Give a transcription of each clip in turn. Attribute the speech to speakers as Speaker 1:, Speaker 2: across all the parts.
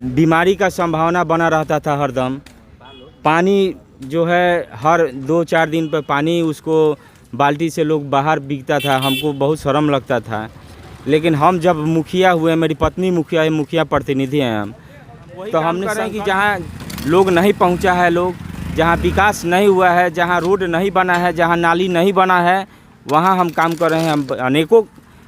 Speaker 1: बीमारी का संभावना बना रहता था हरदम। पानी जो है हर 2-4 दिन पर पानी उसको बाल्टी से लोग बाहर बिकता था, हमको बहुत शर्म लगता था। लेकिन हम जब मुखिया हुए, मेरी पत्नी मुखिया है, मुखिया प्रतिनिधि हैं हम, तो हमने कहा कि जहाँ लोग नहीं पहुँचा है, लोग जहाँ विकास नहीं हुआ है, जहाँ रोड नहीं बना है, जहाँ नाली नहीं बना है, वहाँ हम काम कर रहे हैं। हम अनेकों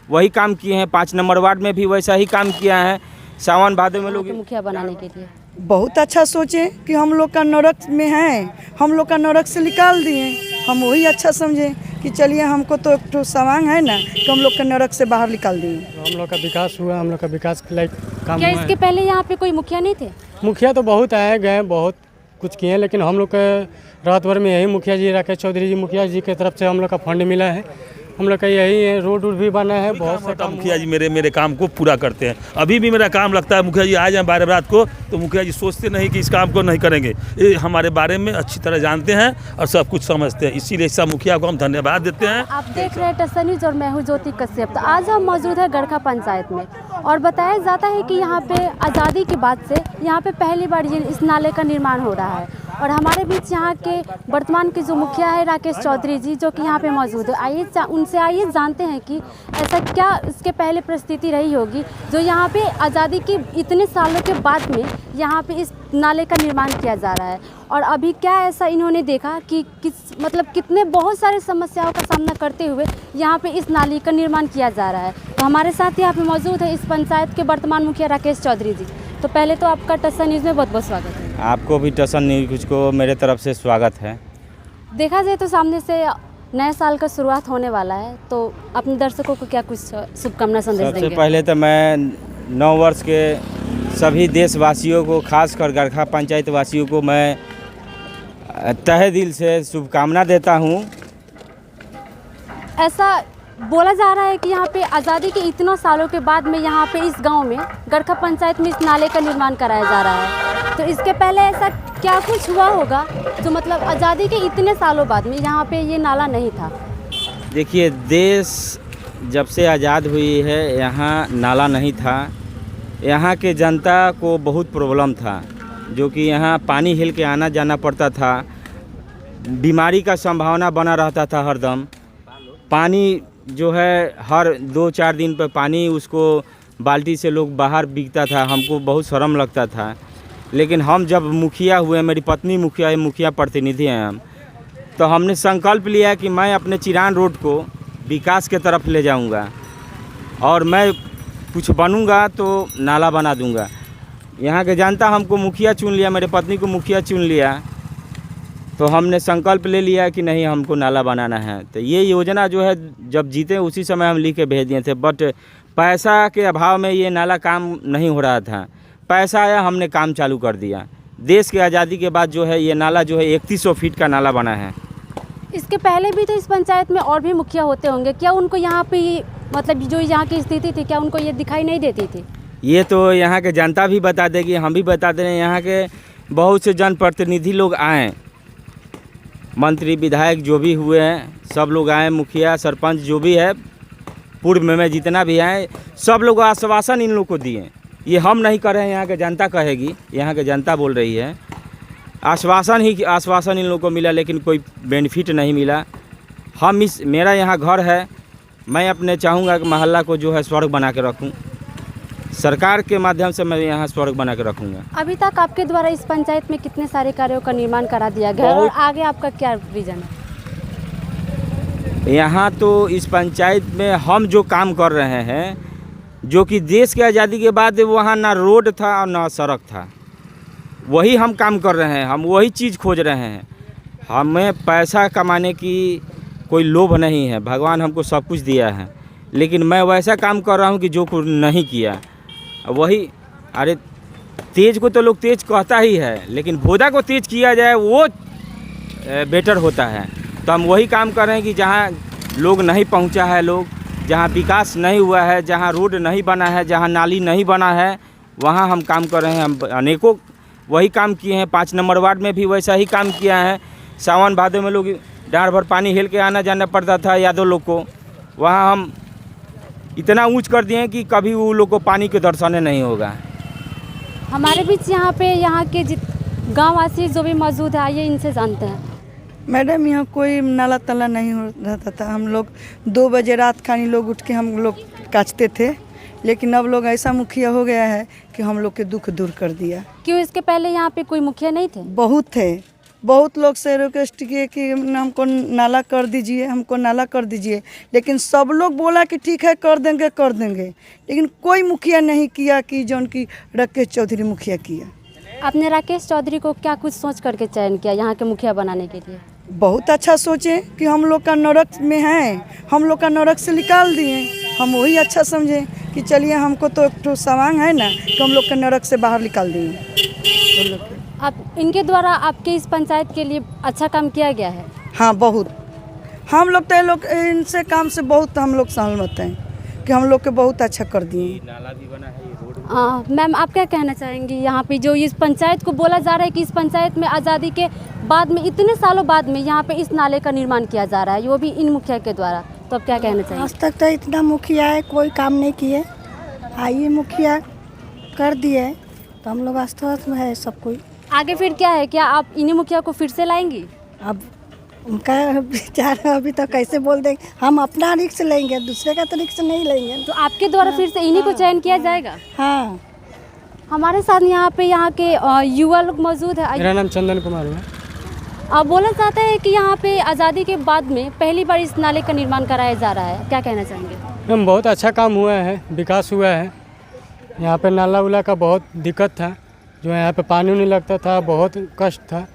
Speaker 1: वही काम किए हैं, 5 नंबर वार्ड में भी वैसा ही काम किया है। सावन भादो में लोग
Speaker 2: मुखिया बनाने के लिए
Speaker 3: बहुत अच्छा सोचे कि हम लोग का नरक में है, हम लोग का नरक से निकाल दिए। हम वही अच्छा समझे कि चलिए हमको तो एक तो सवांग है ना कि हम लोग का नरक से बाहर निकाल दिए।
Speaker 4: हम लोग का विकास हुआ, हम लोग का विकास के लायक काम
Speaker 2: क्या
Speaker 4: हुआ
Speaker 2: इसके पहले यहाँ पे कोई मुखिया नहीं थे?
Speaker 4: मुखिया तो बहुत आए गए, बहुत कुछ किए, लेकिन हम लोग के रात भर में यही मुखिया जी, राकेश चौधरी जी मुखिया जी की तरफ से हम लोग का फंड मिला है। हम लोग का यही है, रोड भी बना है, बहुत से काम।
Speaker 5: मुखिया जी मेरे काम को पूरा करते हैं। अभी भी मेरा काम लगता है, मुखिया जी आ जाए 12 रात को तो मुखिया जी सोचते नहीं कि इस काम को नहीं करेंगे। ये हमारे बारे में अच्छी तरह जानते हैं और सब कुछ समझते हैं, इसीलिए सब मुखिया को हम धन्यवाद देते हैं।
Speaker 2: आप देख रहे हैं टसन न्यूज़ और मैं हूँ ज्योति कश्यप। तो आज हम मौजूद है गड़खा पंचायत में और बताया जाता है कि यहाँ पे आज़ादी के बाद से यहाँ पे पहली बार ये इस नाले का निर्माण हो रहा है। और हमारे बीच यहाँ के वर्तमान के जो मुखिया है राकेश चौधरी जी, जो कि यहाँ पे मौजूद है। आइए उनसे आइए जानते हैं कि ऐसा क्या इसके पहले परिस्थिति रही होगी जो यहाँ पे आज़ादी के इतने सालों के बाद में यहाँ पे इस नाले का निर्माण किया जा रहा है। और अभी क्या ऐसा इन्होंने देखा कि कितने बहुत सारे समस्याओं का सामना करते हुए यहाँ पे इस नाली का निर्माण किया जा रहा है। तो हमारे साथ यहाँ पे मौजूद है इस पंचायत के वर्तमान मुखिया राकेश चौधरी जी। तो पहले तो आपका टसन न्यूज़ में बहुत बहुत स्वागत है।
Speaker 1: आपको भी टसन न्यूज़ को मेरे तरफ से स्वागत है।
Speaker 2: देखा जाए तो सामने से नए साल का शुरुआत होने वाला है, तो अपने दर्शकों को क्या कुछ शुभकामना संदेश देंगे?
Speaker 1: सबसे पहले तो मैं नव वर्ष के सभी देशवासियों को, खासकर गड़खा पंचायत वासियों को मैं तहे दिल से शुभकामना देता हूँ।
Speaker 2: ऐसा बोला जा रहा है कि यहाँ पे आज़ादी के इतने सालों के बाद में यहाँ पे इस गांव में गड़खा पंचायत में इस नाले का निर्माण कराया जा रहा है। तो इसके पहले ऐसा क्या कुछ हुआ होगा जो मतलब आज़ादी के इतने सालों बाद में यहाँ पे ये नाला नहीं था?
Speaker 1: देखिए, देश जब से आज़ाद हुई है यहाँ नाला नहीं था। यहाँ के जनता को बहुत प्रॉब्लम था, जो कि यहाँ पानी हिल के आना जाना पड़ता था। बीमारी का संभावना बना रहता था हरदम। पानी जो है हर 2-4 दिन पर पानी उसको बाल्टी से लोग बाहर बिकता था, हमको बहुत शर्म लगता था। लेकिन हम जब मुखिया हुए, मेरी पत्नी मुखिया है, मुखिया प्रतिनिधि हैं हम, तो हमने संकल्प लिया कि मैं अपने चिरान रोड को विकास के तरफ ले जाऊंगा और मैं कुछ बनूंगा तो नाला बना दूंगा। यहाँ के जनता हमको मुखिया चुन लिया, मेरे पत्नी को मुखिया चुन लिया, तो हमने संकल्प ले लिया कि नहीं, हमको नाला बनाना है। तो ये योजना जो है जब जीते उसी समय हम लिख के भेज दिए थे, बट पैसा के अभाव में ये नाला काम नहीं हो रहा था। पैसा आया, हमने काम चालू कर दिया। देश की आज़ादी के बाद जो है ये नाला जो है 3100 फीट का नाला बना है।
Speaker 2: इसके पहले भी तो इस पंचायत में और भी मुखिया होते होंगे, क्या उनको यहाँ पे मतलब जो यहाँ की स्थिति थी, क्या उनको ये दिखाई नहीं देती थी?
Speaker 1: ये तो यहाँ के जनता भी बता देगी, हम भी बता दे रहे हैं। यहाँ के बहुत से जनप्रतिनिधि लोग आए, मंत्री विधायक जो भी हुए हैं सब लोग आए, मुखिया सरपंच जो भी है पूर्व में जितना भी आए, सब लोग आश्वासन इन लोग को दिए। ये हम नहीं कर रहे हैं, यहाँ के जनता कहेगी, यहाँ के जनता बोल रही है। आश्वासन इन लोग को मिला, लेकिन कोई बेनिफिट नहीं मिला। मेरा यहाँ घर है, मैं अपने चाहूँगा कि मोहल्ला को जो है स्वर्ग बना के रखूँ। सरकार के माध्यम से मैं यहाँ स्वर्ग बना के रखूँगा।
Speaker 2: अभी तक आपके द्वारा इस पंचायत में कितने सारे कार्यों का निर्माण करा दिया गया और आगे आपका क्या विजन है?
Speaker 1: यहाँ तो इस पंचायत में हम जो काम कर रहे हैं, जो कि देश की आज़ादी के बाद वहाँ ना रोड था और ना सड़क था, वही हम काम कर रहे हैं। हम वही चीज़ खोज रहे हैं। हमें पैसा कमाने की कोई लोभ नहीं है, भगवान हमको सब कुछ दिया है, लेकिन मैं वैसा काम कर रहा हूँ कि जो कुछ नहीं किया वही। अरे तेज को तो लोग तेज कहता ही है, लेकिन भोदा को तेज किया जाए वो बेटर होता है। तो हम वही काम कर रहे हैं कि जहाँ लोग नहीं पहुँचा है, लोग जहाँ विकास नहीं हुआ है, जहाँ रोड नहीं बना है, जहाँ नाली नहीं बना है, वहाँ हम काम कर रहे हैं। हम अनेकों वही काम किए हैं। 5 नंबर वार्ड में भी वैसा ही काम किया है। सावन भादो में लोग डाँड़ भर पानी हिल के आना जाना पड़ता था यादव लोग को, वहाँ हम इतना ऊंच कर दिए कि कभी वो लोग को पानी के दर्शन नहीं होगा।
Speaker 2: हमारे बीच यहाँ के गाँव वासी जो भी मौजूद है, आइए इनसे जानते हैं।
Speaker 3: मैडम यहाँ कोई नाला ताला नहीं हो रहता था। हम लोग 2 बजे रात खानी लोग उठ के हम लोग काटते थे, लेकिन अब लोग ऐसा मुखिया हो गया है कि हम लोग के दुख दूर कर दिया।
Speaker 2: क्यों इसके पहले यहाँ पे कोई मुखिया नहीं थे?
Speaker 3: बहुत थे, बहुत लोग से रिक्वेस्ट किए कि हमको नाला कर दीजिए, हमको नाला कर दीजिए, लेकिन सब लोग बोला कि ठीक है कर देंगे, लेकिन कोई मुखिया नहीं किया कि जो उनकी राकेश चौधरी मुखिया किया।
Speaker 2: आपने राकेश चौधरी को क्या कुछ सोच करके चयन किया यहाँ के मुखिया बनाने के लिए?
Speaker 3: बहुत अच्छा सोचे कि हम लोग का नरक में है, हम लोग का नरक से निकाल दिए। हम वही अच्छा समझे कि चलिए हमको तो एक सवांग है ना कि हम लोग के नरक से बाहर निकाल दिए।
Speaker 2: आप इनके द्वारा आपके इस पंचायत के लिए अच्छा काम किया गया है?
Speaker 3: हाँ बहुत। हम लोग तो ये लोग इनसे काम से बहुत हम लोग सहमत हैं कि हम लोग के बहुत अच्छा कर दिए।
Speaker 1: नाला भी बना है, ये रोड।
Speaker 2: मैम आप क्या कहना चाहेंगी यहाँ पे जो इस पंचायत को बोला जा रहा है कि इस पंचायत में आज़ादी के बाद में इतने सालों बाद में यहाँ पे इस नाले का निर्माण किया जा रहा है, वो भी इन मुखिया के द्वारा, तो आप क्या कहना चाहेंगे?
Speaker 6: आज तक तो इतना मुखिया है कोई काम नहीं किए, आइए मुखिया कर दिए तो हम लोग आश्वस्त में है सब कोई।
Speaker 2: आगे फिर क्या है, क्या आप इन्हीं मुखिया को फिर से लाएंगी?
Speaker 6: अब उनका विचार अभी तो कैसे बोल देंगे, हम अपना रिक्स लेंगे, दूसरे का तो रिक्स नहीं लेंगे।
Speaker 2: तो आपके द्वारा फिर से इन्हीं को चयन किया जाएगा?
Speaker 6: हाँ।
Speaker 2: हमारे साथ यहाँ के युवा लोग मौजूद है।
Speaker 4: मेरा नाम चंदन कुमार है।
Speaker 2: बोला जाता है कि यहाँ पे आज़ादी के बाद में पहली बार इस नाले का निर्माण कराया जा रहा है, क्या कहना चाहेंगे?
Speaker 4: मैम बहुत अच्छा काम हुआ है, विकास हुआ है। यहाँ पे नाला उला का बहुत दिक्कत था, जो यहाँ पे पानी नहीं लगता था, बहुत कष्ट था।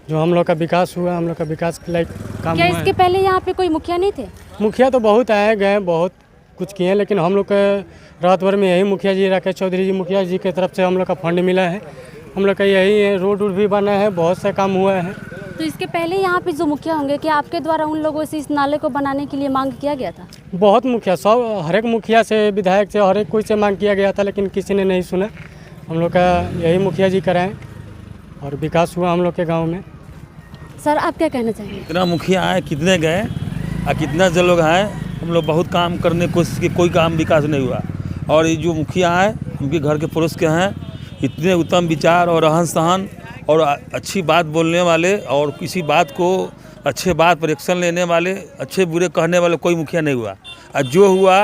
Speaker 4: जो हम लोग का विकास हुआ, हम लोग का विकास के लायक काम
Speaker 2: क्या
Speaker 4: हुआ
Speaker 2: इसके
Speaker 4: है।
Speaker 2: पहले यहाँ पे कोई मुखिया नहीं थे?
Speaker 4: मुखिया तो बहुत आए गए, बहुत कुछ किए, लेकिन हम लोग के रात भर में यही मुखिया जी, राकेश चौधरी जी मुखिया जी की तरफ से हम लोग का फंड मिला है। हम लोग का यही है, रोड भी बना है, बहुत सा काम हुआ है।
Speaker 2: तो इसके पहले यहाँ पे जो मुखिया होंगे, क्या आपके द्वारा उन लोगों से इस नाले को बनाने के लिए मांग किया गया था?
Speaker 4: बहुत मुखिया, सब हर एक मुखिया से, विधायक से, हर एक कोई से मांग किया गया था, लेकिन किसी ने नहीं सुना। हम लोग का यही मुखिया जी कराएं और विकास हुआ हम लोग के गाँव में।
Speaker 2: सर आप क्या कहना चाहेंगे?
Speaker 5: कितना मुखिया आए, कितने गए और कितना जो लोग आए, हम लोग बहुत काम करने की कोशिश की, कोई काम विकास नहीं हुआ। और ये जो मुखिया आए उनके घर के पड़ोस के हैं, इतने उत्तम विचार और रहन सहन और अच्छी बात बोलने वाले और किसी बात को अच्छे बात पर एक्शन लेने वाले, अच्छे बुरे कहने वाले कोई मुखिया नहीं हुआ। और जो हुआ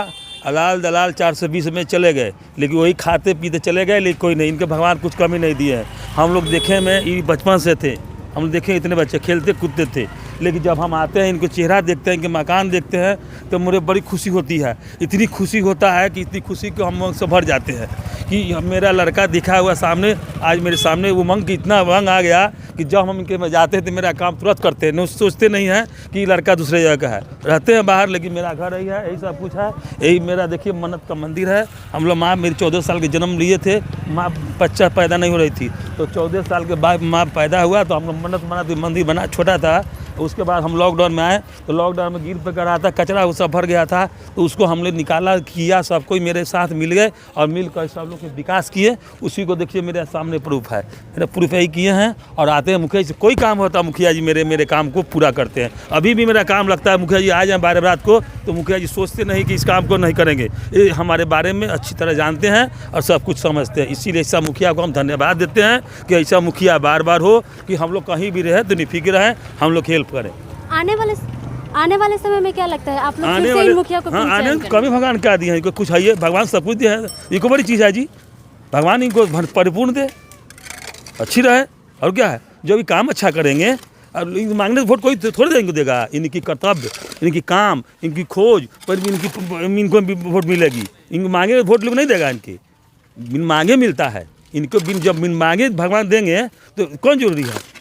Speaker 5: अलाल दलाल 420 में चले गए, लेकिन वही खाते पीते चले गए, लेकिन कोई नहीं, इनके भगवान कुछ कमी नहीं दिए हैं। हम लोग देखे में ये बचपन से थे, हम लोग देखे इतने बच्चे खेलते कूदते थे, लेकिन जब हम आते हैं, इनको चेहरा देखते हैं, इनके मकान देखते हैं, तो मुझे बड़ी खुशी होती है। इतनी खुशी होता है कि इतनी खुशी को हम से भर जाते हैं कि मेरा लड़का दिखा हुआ सामने, आज मेरे सामने उमंग की इतना उमंग आ गया कि जब हम इनके में जाते हैं तो मेरा काम तुरंत करते हैं, सोचते नहीं हैं कि लड़का दूसरे जगह का है। रहते हैं बाहर, लेकिन मेरा घर यही है, यही सब कुछ है। यही मेरा देखिए मन्नत का मंदिर है। हम लोग माँ मेरी 14 साल के जन्म लिए थे, माँ बच्चा पैदा नहीं हो रही थी, तो 14 साल के बाद माँ पैदा हुआ, तो हम लोग मन्नत मंदिर बना, छोटा था। उसके बाद हम लॉकडाउन में आए, तो लॉकडाउन में गिर पे कर रहा था, कचरा वो सब भर गया था, तो उसको हमने निकाला, किया, सब कोई मेरे साथ मिल गए और मिलकर सब लोग के विकास किए। उसी को देखिए मेरे सामने प्रूफ है, मेरे प्रूफ यही किए हैं। और आते हैं मुखिया जी, कोई काम होता है मुखिया जी मेरे काम को पूरा करते हैं। अभी भी मेरा काम लगता है मुखिया जी आ जाए 12 रात को, तो मुखिया जी सोचते नहीं कि इस काम को नहीं करेंगे। ये हमारे बारे में अच्छी तरह जानते हैं और सब कुछ समझते हैं। इसीलिए ऐसा मुखिया को हम धन्यवाद देते हैं कि ऐसा मुखिया बार बार हो कि हम लोग कहीं भी रहे तो निफिक्र रहें, हम लोग हेल्प करें।
Speaker 2: आने वाले समय में क्या लगता है आप लोग फिर से इन मुखिया को
Speaker 5: हाँ,
Speaker 2: फिर
Speaker 5: आने
Speaker 2: चयन
Speaker 5: में
Speaker 2: करेंगे?
Speaker 5: कभी भगवान क्या दिए हैं, इनको कुछ है, भगवान सब कुछ दिया है, ये को बड़ी चीज़ है जी। भगवान इनको परिपूर्ण दे, अच्छी रहे, और क्या है, जो भी काम अच्छा करेंगे। और मांगने से वोट कोई थोड़ी देंगे देगा, इनकी कर्तव्य, इनकी काम, इनकी खोज पर इनको भी वोट मिलेगी। इनको मांगे वोट लोग नहीं देगा, इनके बिन मांगे मिलता है। इनको जब बिन मांगे भगवान देंगे तो कौन जरूरी है,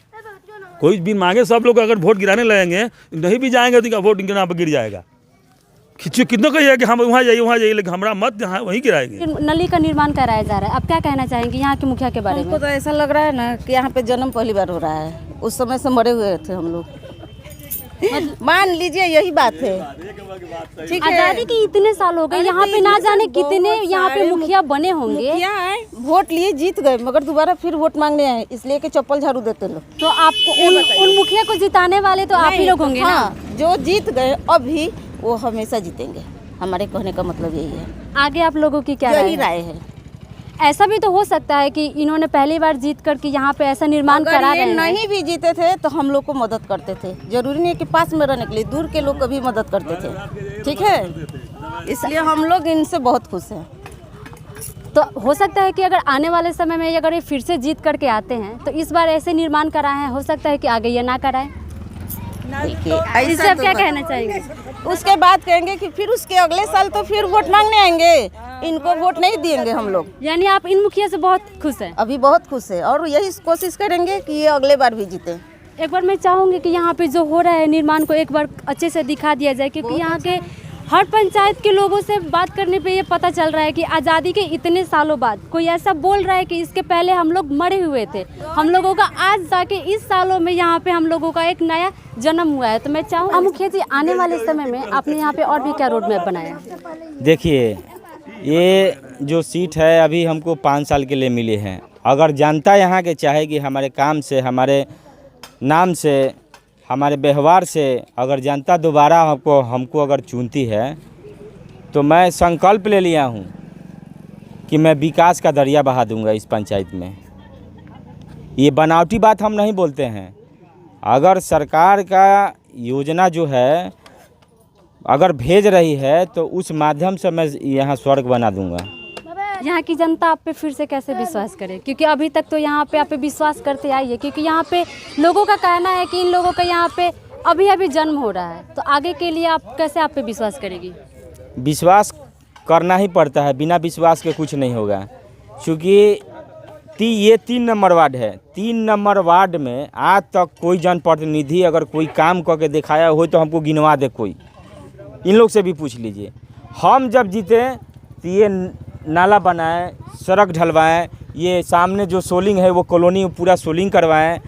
Speaker 5: कोई बिन मांगे सब लोग अगर वोट गिराने लगेंगे, नहीं भी जाएंगे तो इनका वोट इनके नाम पर गिर जाएगा। कितनों कहिए कि हम वहाँ जाइए, लेकिन हमारा मत जहाँ वहीं गिराएंगे।
Speaker 2: नली का निर्माण कराया जा रहा है, आप क्या कहना चाहेंगे यहाँ के मुखिया के बारे में?
Speaker 7: हमको तो ऐसा लग रहा है ना कि यहाँ पे जन्म पहली बार हो रहा है, उस समय से मरे हुए थे हम लोग। मान लीजिए यही बात है, ठीक है।
Speaker 2: आज़ादी के इतने साल हो गए, यहाँ पे ना जाने कितने यहाँ पे मुखिया बने होंगे।
Speaker 7: मुखिया आए, वोट लिए जीत गए, मगर दोबारा फिर वोट मांगने आए, इसलिए कि चप्पल झाड़ू देते लोग।
Speaker 2: तो आपको उन मुखिया को जिताने वाले तो आप ही लोग होंगे ना?
Speaker 7: हाँ, जो जीत गए अभी वो हमेशा जीतेंगे, हमारे कहने का मतलब यही है।
Speaker 2: आगे आप लोगों की क्या
Speaker 7: यही
Speaker 2: राय है?
Speaker 7: राय है।
Speaker 2: ऐसा भी तो हो सकता है कि इन्होंने पहली बार जीत करके यहाँ पे ऐसा निर्माण
Speaker 7: अगर
Speaker 2: करा
Speaker 7: ये
Speaker 2: रहे हैं।
Speaker 7: नहीं भी जीते थे तो हम लोग को मदद करते थे, जरूरी नहीं है कि पास में रहने के लिए, दूर के लोग को भी मदद करते थे, ठीक है। इसलिए हम लोग इनसे बहुत खुश हैं।
Speaker 2: तो हो सकता है कि अगर आने वाले समय में अगर ये फिर से जीत करके आते हैं तो इस बार ऐसे निर्माण कराए हैं, हो सकता है कि आगे ये ना कराएं। इससे आप क्या कहना चाहेंगे?
Speaker 7: उसके बाद कहेंगे कि फिर उसके अगले साल तो फिर वोट मांगने आएंगे, इनको वोट नहीं देंगे हम लोग।
Speaker 2: यानी आप इन मुखिया से बहुत खुश हैं?
Speaker 7: अभी बहुत खुश है और यही कोशिश करेंगे कि ये अगले बार भी जीते।
Speaker 2: एक बार मैं चाहूँगी कि यहाँ पे जो हो रहा है निर्माण को एक बार अच्छे से दिखा दिया जाए, क्योंकि यहाँ के हर पंचायत के लोगों से बात करने पे ये पता चल रहा है कि आज़ादी के इतने सालों बाद कोई ऐसा बोल रहा है कि इसके पहले हम लोग मरे हुए थे। हम लोगों का आज जाके इस सालों में यहाँ पे हम लोगों का एक नया जन्म हुआ है। तो मैं चाहूँ मुखिया जी, आने वाले समय में आपने यहाँ पे और भी क्या रोड मैप बनाया?
Speaker 1: देखिए, ये जो सीट है अभी हमको 5 साल के लिए मिली है। अगर जनता यहाँ के चाहे कि हमारे काम से, हमारे नाम से, हमारे व्यवहार से अगर जनता दोबारा हमको अगर चुनती है तो मैं संकल्प ले लिया हूँ कि मैं विकास का दरिया बहा दूंगा इस पंचायत में। ये बनावटी बात हम नहीं बोलते हैं। अगर सरकार का योजना जो है अगर भेज रही है तो उस माध्यम से मैं यहाँ स्वर्ग बना दूंगा।
Speaker 2: यहाँ की जनता आप पे फिर से कैसे विश्वास करे? क्योंकि अभी तक तो यहाँ पे आप पे विश्वास करते आई है, क्योंकि यहाँ पे लोगों का कहना है कि इन लोगों का यहाँ पे अभी अभी जन्म हो रहा है, तो आगे के लिए आप कैसे आप पे विश्वास करेगी?
Speaker 1: विश्वास करना ही पड़ता है, बिना विश्वास के कुछ नहीं होगा। क्योंकि ये 3 नंबर वार्ड है। 3 नंबर वार्ड में आज तक कोई जनप्रतिनिधि अगर कोई काम करके दिखाया हो तो हमको गिनवा दे कोई। इन लोग से भी पूछ लीजिए। हम जब जीते तो ये नाला बनाए, सड़क ढलवाएं, ये सामने जो सोलिंग है वो कॉलोनी पूरा सोलिंग करवाएं।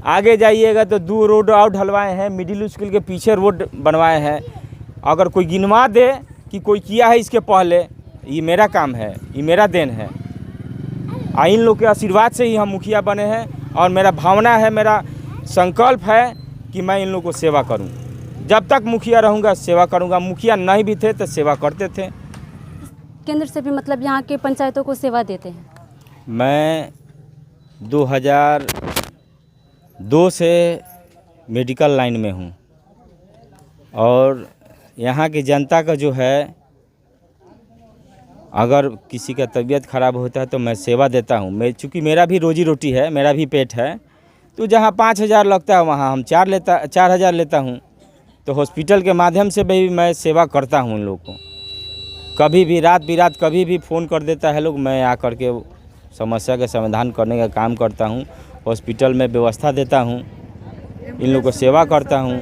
Speaker 1: आगे जाइएगा तो 2 रोड और ढलवाए हैं, मिडिल स्कूल के पीछे रोड बनवाए हैं। अगर कोई गिनवा दे कि कोई किया है इसके पहले, ये मेरा काम है, ये मेरा देन है। इन लोग के आशीर्वाद से ही हम मुखिया बने हैं और मेरा भावना है, मेरा संकल्प है कि मैं इन लोग को सेवा करूं। जब तक मुखिया रहूंगा सेवा करूंगा। मुखिया नहीं भी थे तो सेवा करते थे।
Speaker 2: केंद्र से भी मतलब यहाँ के पंचायतों को सेवा देते हैं?
Speaker 1: मैं 2002 से मेडिकल लाइन में हूँ और यहाँ की जनता का जो है अगर किसी का तबीयत ख़राब होता है तो मैं सेवा देता हूँ। चूँकि मेरा भी रोजी रोटी है, मेरा भी पेट है, तो जहाँ 5,000 लगता है वहाँ हम 4,000 लेता हूँ। तो हॉस्पिटल के माध्यम से भी मैं सेवा करता हूँ उन लोगों को। कभी भी रात बिरात कभी भी फ़ोन कर देता है लोग, मैं आकर के समस्या का समाधान करने का काम करता हूँ। हॉस्पिटल में व्यवस्था देता हूँ, इन लोगों को सेवा करता हूँ।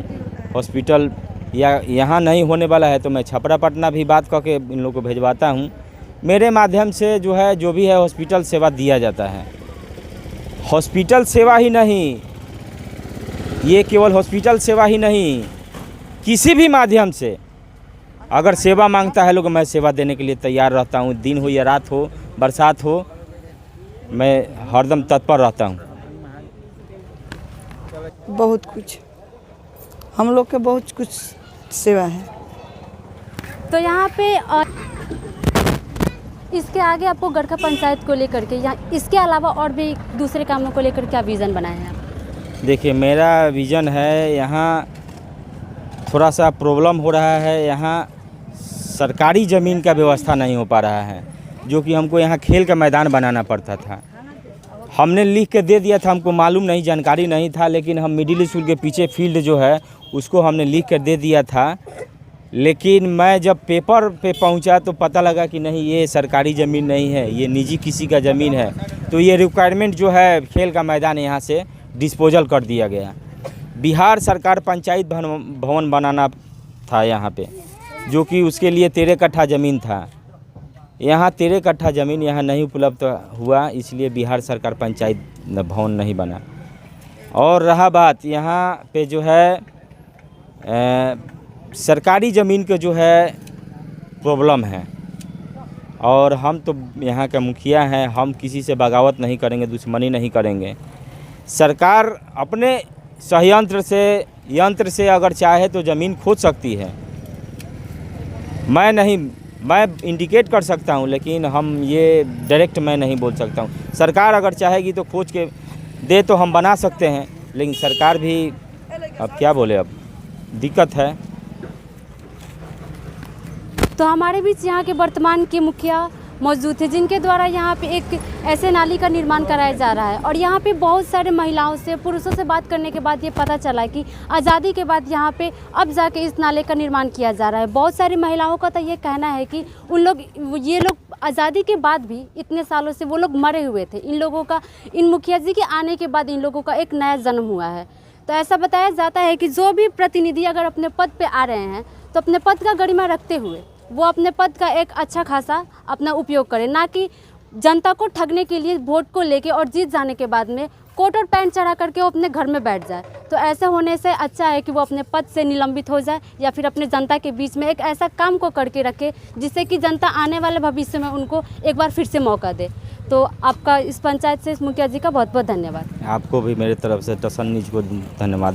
Speaker 1: हॉस्पिटल या यहाँ नहीं होने वाला है तो मैं छपरा पटना भी बात करके इन लोगों को भेजवाता हूँ। मेरे माध्यम से जो है जो भी है हॉस्पिटल सेवा दिया जाता है। हॉस्पिटल सेवा ही नहीं, ये केवल हॉस्पिटल सेवा ही नहीं, किसी भी माध्यम से अगर सेवा मांगता है लोग, मैं सेवा देने के लिए तैयार रहता हूँ। दिन हो या रात हो, बरसात हो, मैं हरदम तत्पर रहता हूँ।
Speaker 3: बहुत कुछ हम लोग के बहुत कुछ सेवा है।
Speaker 2: तो यहाँ पे इसके आगे आपको गड़खा पंचायत को लेकर के या इसके अलावा और भी दूसरे कामों को लेकर क्या विज़न बनाया है आप?
Speaker 1: देखिए, मेरा विज़न है, यहाँ थोड़ा सा प्रॉब्लम हो रहा है। यहाँ सरकारी ज़मीन का व्यवस्था नहीं हो पा रहा है, जो कि हमको यहाँ खेल का मैदान बनाना पड़ता था। हमने लिख के दे दिया था, हमको मालूम नहीं, जानकारी नहीं था, लेकिन हम मिडिल स्कूल के पीछे फील्ड जो है उसको हमने लिख कर दे दिया था। लेकिन मैं जब पेपर पे पहुंचा तो पता लगा कि नहीं, ये सरकारी ज़मीन नहीं है, ये निजी किसी का ज़मीन है। तो ये रिक्वायरमेंट जो है खेल का मैदान यहाँ से डिस्पोजल कर दिया गया। बिहार सरकार पंचायत भवन बनाना था यहाँ पे, जो कि उसके लिए 13 कट्ठा ज़मीन था। यहाँ 13 कट्ठा ज़मीन यहाँ नहीं उपलब्ध हुआ, इसलिए बिहार सरकार पंचायत भवन नहीं बना। और रहा बात यहाँ पे जो है सरकारी ज़मीन के जो है प्रॉब्लम है, और हम तो यहाँ का मुखिया हैं, हम किसी से बगावत नहीं करेंगे, दुश्मनी नहीं करेंगे। सरकार अपने संयंत्र से, यंत्र से अगर चाहे तो ज़मीन खोद सकती है। मैं नहीं मैं इंडिकेट कर सकता हूँ, लेकिन हम ये डायरेक्ट मैं नहीं बोल सकता हूँ। सरकार अगर चाहेगी तो खोज के दे तो हम बना सकते हैं, लेकिन सरकार भी अब क्या बोले, अब दिक्कत है।
Speaker 2: तो हमारे बीच यहाँ के वर्तमान के मुखिया मौजूद थे, जिनके द्वारा यहाँ पे एक ऐसे नाली का निर्माण कराया जा रहा है। और यहाँ पे बहुत सारे महिलाओं से, पुरुषों से बात करने के बाद ये पता चला कि आज़ादी के बाद यहाँ पे अब जाके इस नाले का निर्माण किया जा रहा है। बहुत सारी महिलाओं का तो ये कहना है कि ये लोग आज़ादी के बाद भी इतने सालों से वो लोग मरे हुए थे। इन लोगों का, इन मुखिया जी के आने के बाद इन लोगों का एक नया जन्म हुआ है। तो ऐसा बताया जाता है कि जो भी प्रतिनिधि अगर अपने पद पे आ रहे हैं तो अपने पद का गरिमा रखते हुए वो अपने पद का एक अच्छा खासा अपना उपयोग करें, ना कि जनता को ठगने के लिए वोट को लेके और जीत जाने के बाद में कोट और पैंट चढ़ा करके वो अपने घर में बैठ जाए। तो ऐसे होने से अच्छा है कि वो अपने पद से निलंबित हो जाए या फिर अपने जनता के बीच में एक ऐसा काम को करके रखे जिससे कि जनता आने वाले भविष्य में उनको एक बार फिर से मौका दे। तो आपका इस पंचायत से इस मुखिया जी का बहुत बहुत धन्यवाद।
Speaker 1: आपको भी मेरे तरफ से टसन न्यूज़ को धन्यवाद।